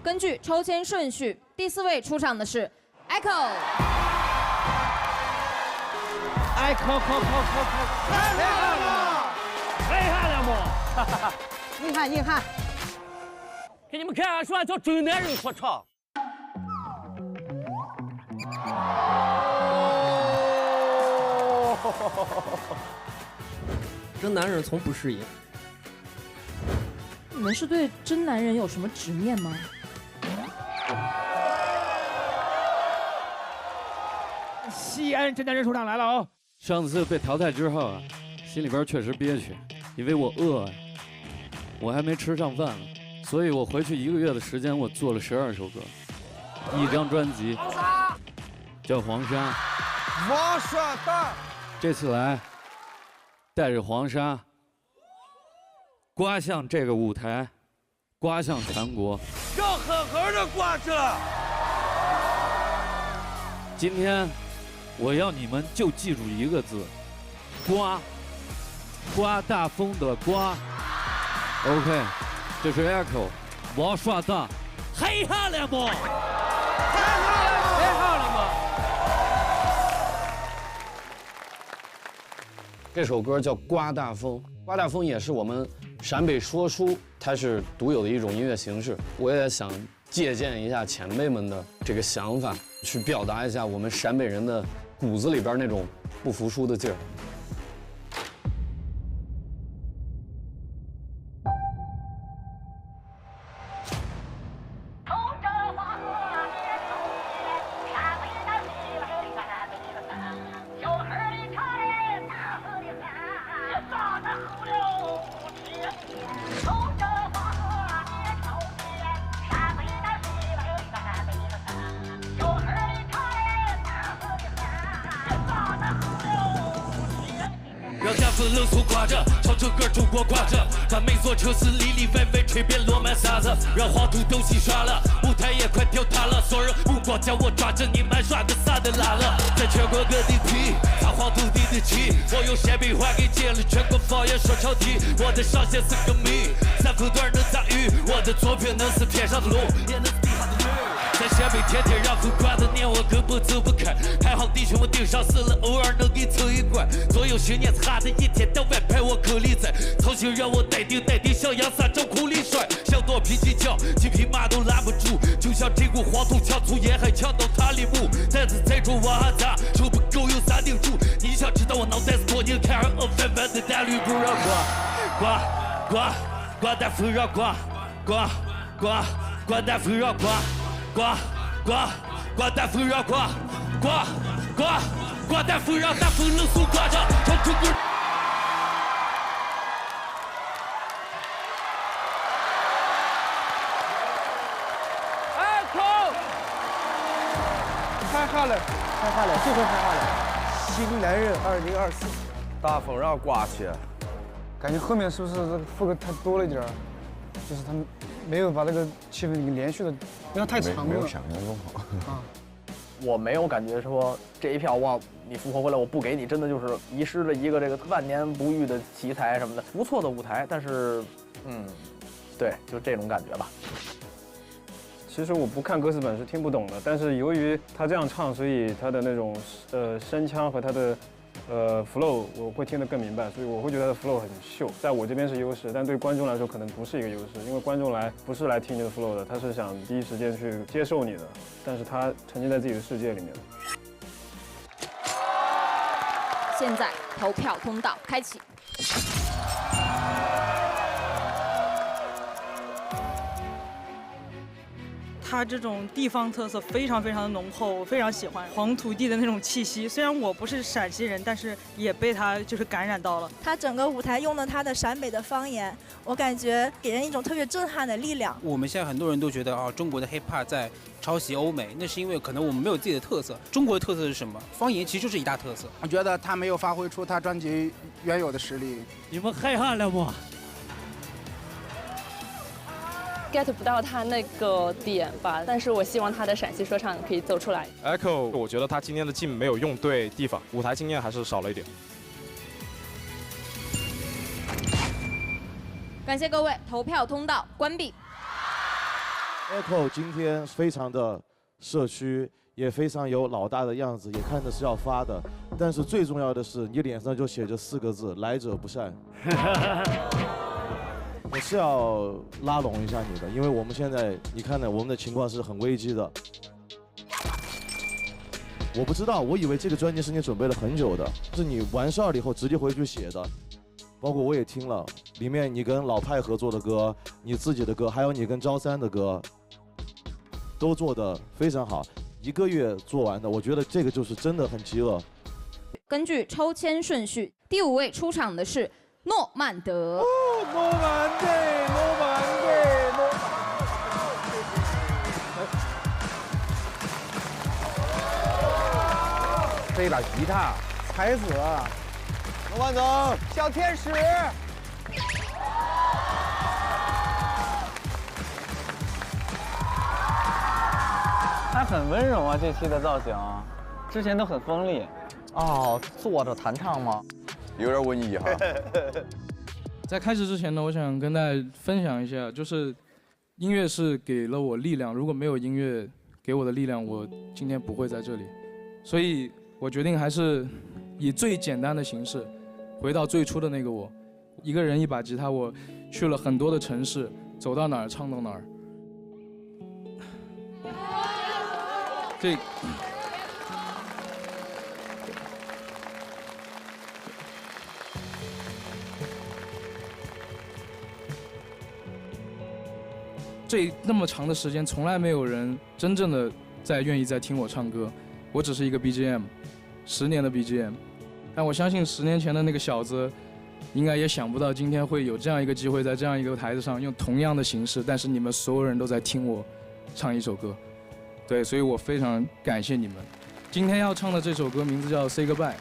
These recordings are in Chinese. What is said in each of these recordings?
根据抽签顺序，第4位出场的是 Echo。 哎，可，太厉害了，厉害了么？硬汉，给你们看，说叫真男人说唱。真男人从不适应。你们是对真男人有什么执念吗？西安真男人出场来了哦！上次被淘汰之后啊，心里边确实憋屈，因为我饿呀，我还没吃上饭呢，所以我回去1个月的时间，我做了12首歌，1张专辑，叫《黄沙》。王沙蛋，这次来，带着黄沙，刮向这个舞台，刮向全国，要狠狠的刮去了。今天，我要你们就记住一个字，刮，刮大风的刮。OK， 这是 Echo， 王耍大，黑哈了么？太好了吗？这首歌叫《刮大风》，刮大风也是我们陕北说书它是独有的一种音乐形式。我也想借鉴一下前辈们的这个想法，去表达一下我们陕北人的骨子里边那种不服输的劲儿。让大风冷肃刮着，唱着歌中国挂着，把每座城市里里外外吹遍落满沙子，让黄土都洗刷了，舞台也快掉塌了，所有人目光将我抓着，你们耍的撒的拉了，在全国各地踢，擦黄土地的旗，我用陕北话给接了全国方言说唱题，我的上线是个谜，3分段能咋雨，我的作品能是天上的龙，也能是地下的女。在陕北天天让风刮的念，我根本走不开。还好弟兄们盯上死了，偶尔能给凑一关。总有些年差的一天到晚拍我口里栽，操心让我待定，像杨三照苦里摔。想多脾气犟，几匹马都拦不住。就像这股黄土抢粗烟，还抢到塔里木。担子再重往下砸，手不够有3顶住。你想知道我脑袋是多拧，看着翻翻的大吕布让刮大风让刮大风让刮大风让刮大风让大风冷肃刮着，唱出歌。哎，口！太好了，这回太好了！新男人2024，大风让刮起，感觉后面是不是这个副歌太多了一点儿？就是他们没有把这个气氛给连续的，因为太长了，没有想象中好。啊，我没有感觉说这一票你复活回来我不给你，真的就是遗失了一个这个万年不遇的奇才什么的，不错的舞台，但是对，就这种感觉吧。其实我不看歌词本是听不懂的，但是由于他这样唱，所以他的那种声腔和他的flow 我会听得更明白，所以我会觉得他的 flow 很秀，在我这边是优势，但对观众来说可能不是一个优势，因为观众不是来听你的 flow 的，他是想第一时间去接受你的，但是他沉浸在自己的世界里面。现在投票通道开启。它这种地方特色非常非常的浓厚，我非常喜欢黄土地的那种气息。虽然我不是陕西人，但是也被它就是感染到了。它整个舞台用了它的陕北的方言，我感觉给人一种特别震撼的力量。我们现在很多人都觉得啊，中国的 hiphop 在抄袭欧美，那是因为可能我们没有自己的特色。中国的特色是什么？方言其实就是一大特色。我觉得他没有发挥出他专辑原有的实力。你们害怕了吗？get 不到他那个点吧，但是我希望他的陕西说唱可以走出来。Echo， 我觉得他今天的劲没有用对地方，舞台经验还是少了一点。感谢各位，投票通道关闭。Echo 今天非常的社区，也非常有老大的样子，也看着是要发的。但是最重要的是，你脸上就写着4个字：来者不善。我是要拉拢一下你的，因为我们现在你看呢，我们的情况是很危机的。我不知道，我以为这个专辑是你准备了很久的，是你完事儿了以后直接回去写的。包括我也听了，里面你跟老派合作的歌，你自己的歌，还有你跟招三的歌，都做得非常好。1个月做完的，我觉得这个就是真的很饥饿。根据抽签顺序，第5位出场的是诺曼德。诺曼德。这一把吉他，才子，诺曼德，小天使。他很温柔啊，这期的造型，之前都很锋利。哦，坐着弹唱吗？有点文艺哈。在开始之前呢，我想跟大家分享一下，就是音乐是给了我力量，如果没有音乐给我的力量，我今天不会在这里。所以我决定还是以最简单的形式，回到最初的那个我，一个人一把吉他，我去了很多的城市，走到哪儿唱到哪儿。这那么长的时间，从来没有人真正的愿意在听我唱歌，我只是一个 BGM，10年的 BGM， 但我相信10年前的那个小子，应该也想不到今天会有这样一个机会，在这样一个台子上用同样的形式，但是你们所有人都在听我唱一首歌，对，所以我非常感谢你们。今天要唱的这首歌名字叫《Say Goodbye》，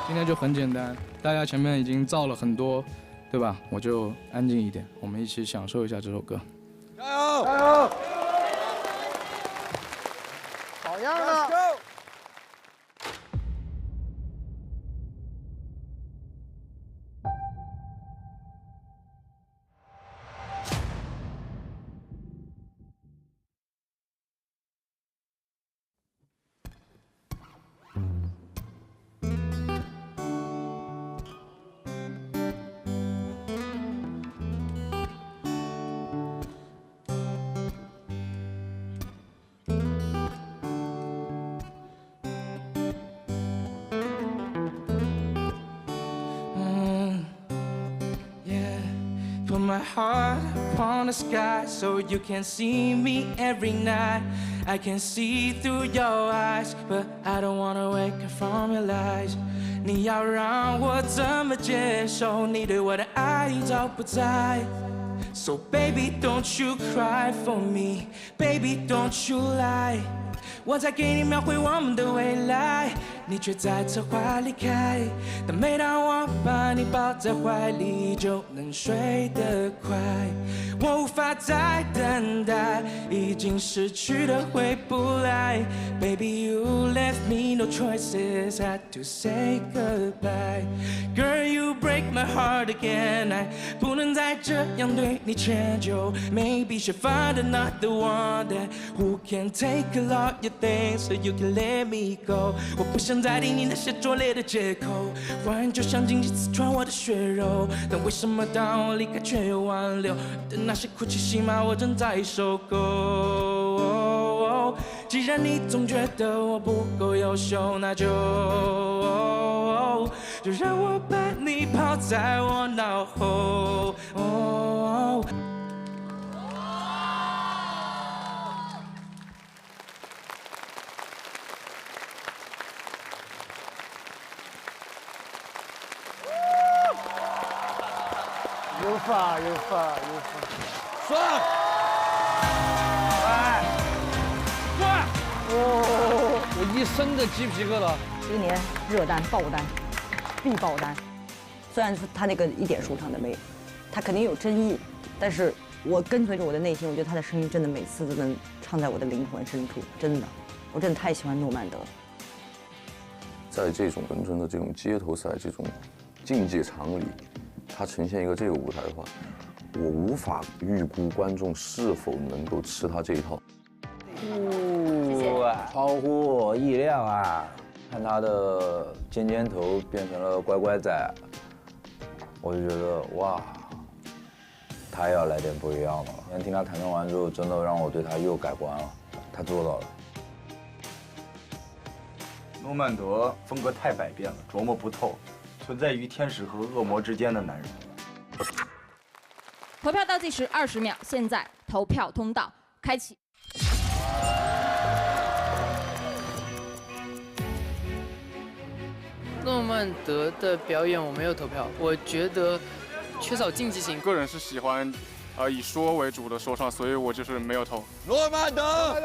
今天就很简单，大家前面已经造了很多。对吧？我就安静一点，我们一起享受一下这首歌。加油！加油！好样的！Put my heart upon the sky so you can see me every night. I can see through your eyes, but I don't wanna wake up from your lies. 你要让我怎么接受你对我的爱早不在 So baby don't you cry for me, baby don't you lie. 我在给你描绘我们的未来，你却在策划离开。但每当我把你抱在怀里，就能睡得快。我无法再等待，已经失去的回不来。Baby you left me no choices, had to say goodbye. Girl you break my heart again, 爱不能再这样对你迁就。Maybe should find another one that who can take a lot your things so you can let me go. 我不想再听你那些拙劣的借口，怀念就像荆棘刺穿我的血肉，但为什么当我离开却又挽留的那些哭泣戏码，我正在受够。既然你总觉得我不够优秀，那就让我把你抛在我脑后。有法，爽！哎，哇！我一身的鸡皮疙瘩。今年热单、爆单、必爆单。虽然他那个一点舒畅的没有，他肯定有争议，但是我跟随着我的内心，我觉得他的声音真的每次都能唱在我的灵魂深处，真的，我真的太喜欢诺曼德。在这种伦敦的这种街头赛这种竞技场里，它呈现一个这个舞台的话，我无法预估观众是否能够吃他这一套。超乎我意料啊！看他的尖尖头变成了乖乖仔，我就觉得哇，他要来点不一样的了。今天听他弹唱完之后，真的让我对他又改观了，他做到了。诺曼德风格太百变了，琢磨不透，存在于天使和恶魔之间的男人。投票倒计时20秒，现在投票通道开启。诺曼德的表演我没有投票，我觉得缺少竞技性。个人是喜欢以说为主的说唱，所以我就是没有投。诺曼德。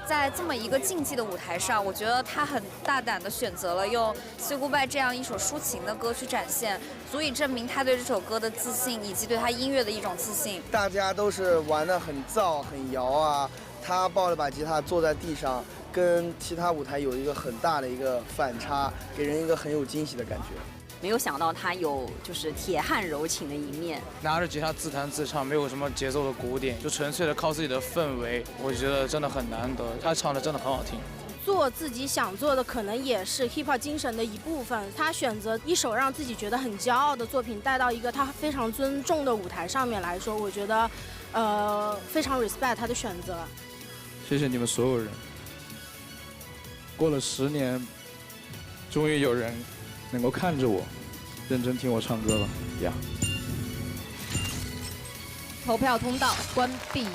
在这么一个竞技的舞台上，我觉得他很大胆地选择了用《Say Goodbye》这样一首抒情的歌去展现，足以证明他对这首歌的自信，以及对他音乐的一种自信。大家都是玩得很燥、很摇啊，他抱了把吉他坐在地上，跟其他舞台有一个很大的一个反差，给人一个很有惊喜的感觉。没有想到他有就是铁汉柔情的一面，拿着吉他自弹自唱，没有什么节奏的鼓点，就纯粹的靠自己的氛围，我觉得真的很难得。他唱的真的很好听。做自己想做的，可能也是 hiphop 精神的一部分。他选择一首让自己觉得很骄傲的作品，带到一个他非常尊重的舞台上面来说，我觉得，非常 respect 他的选择。谢谢你们所有人。过了10年，终于有人能够看着我，认真听我唱歌了呀！投票通道关闭。